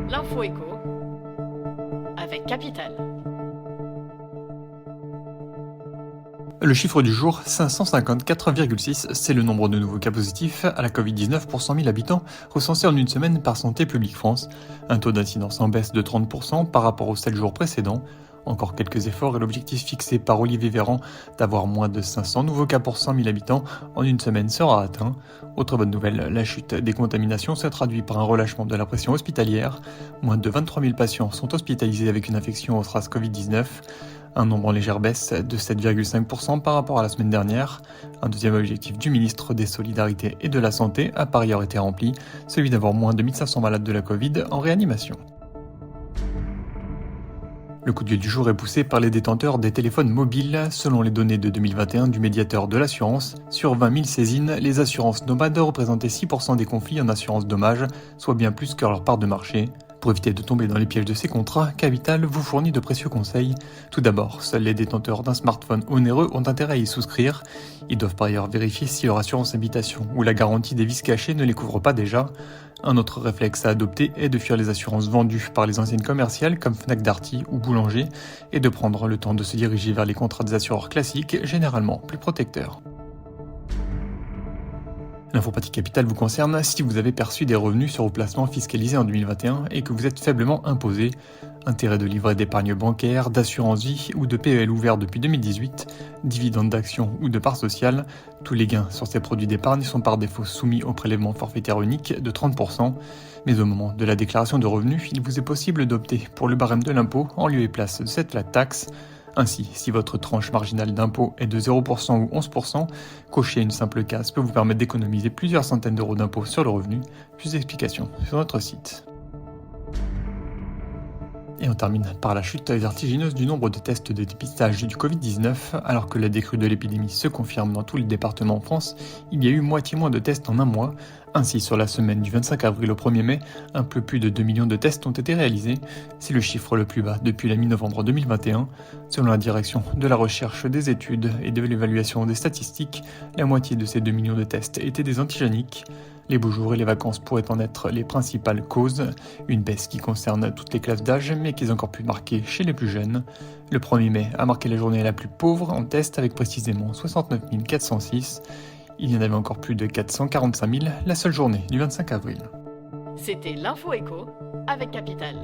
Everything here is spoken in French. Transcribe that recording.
L'info écho avec Capital. Le chiffre du jour, 554,6, c'est le nombre de nouveaux cas positifs à la Covid-19 pour 100 000 habitants recensés en une semaine par Santé publique France. Un taux d'incidence en baisse de 30% par rapport aux 7 jours précédents. Encore quelques efforts et l'objectif fixé par Olivier Véran d'avoir moins de 500 nouveaux cas pour 100 000 habitants en une semaine sera atteint. Autre bonne nouvelle, la chute des contaminations se traduit par un relâchement de la pression hospitalière. Moins de 23 000 patients sont hospitalisés avec une infection aux traces Covid-19. Un nombre en légère baisse de 7,5% par rapport à la semaine dernière. Un deuxième objectif du ministre des Solidarités et de la Santé a par ailleurs été rempli, celui d'avoir moins de 1500 malades de la Covid en réanimation. Le coup de gueule du jour est poussé par les détenteurs des téléphones mobiles. Selon les données de 2021 du médiateur de l'assurance, sur 20 000 saisines, les assurances nomades représentaient 6% des conflits en assurance dommages, soit bien plus que leur part de marché. Pour éviter de tomber dans les pièges de ces contrats, Capital vous fournit de précieux conseils. Tout d'abord, seuls les détenteurs d'un smartphone onéreux ont intérêt à y souscrire. Ils doivent par ailleurs vérifier si leur assurance habitation ou la garantie des vices cachés ne les couvre pas déjà. Un autre réflexe à adopter est de fuir les assurances vendues par les enseignes commerciales comme Fnac Darty ou Boulanger et de prendre le temps de se diriger vers les contrats des assureurs classiques, généralement plus protecteurs. L'infopathie Capital vous concerne si vous avez perçu des revenus sur vos placements fiscalisés en 2021 et que vous êtes faiblement imposé. Intérêts de livret d'épargne bancaire, d'assurance vie ou de PEL ouvert depuis 2018, dividendes d'actions ou de parts sociales, tous les gains sur ces produits d'épargne sont par défaut soumis au prélèvement forfaitaire unique de 30%. Mais au moment de la déclaration de revenus, il vous est possible d'opter pour le barème de l'impôt en lieu et place de cette flat tax. Ainsi, si votre tranche marginale d'impôt est de 0% ou 11%, cocher une simple case peut vous permettre d'économiser plusieurs centaines d'euros d'impôt sur le revenu. Plus d'explications sur notre site. Et on termine par la chute vertigineuse du nombre de tests de dépistage du Covid-19. Alors que la décrue de l'épidémie se confirme dans tous les départements en France, il y a eu moitié moins de tests en un mois. Ainsi, sur la semaine du 25 avril au 1er mai, un peu plus de 2 millions de tests ont été réalisés. C'est le chiffre le plus bas depuis la mi-novembre 2021. Selon la direction de la recherche, des études et de l'évaluation des statistiques, la moitié de ces 2 millions de tests étaient des antigéniques. Les beaux jours et les vacances pourraient en être les principales causes, une baisse qui concerne toutes les classes d'âge mais qui est encore plus marquée chez les plus jeunes. Le 1er mai a marqué la journée la plus pauvre en test avec précisément 69 406. Il y en avait encore plus de 445 000 la seule journée du 25 avril. C'était l'info écho avec Capital.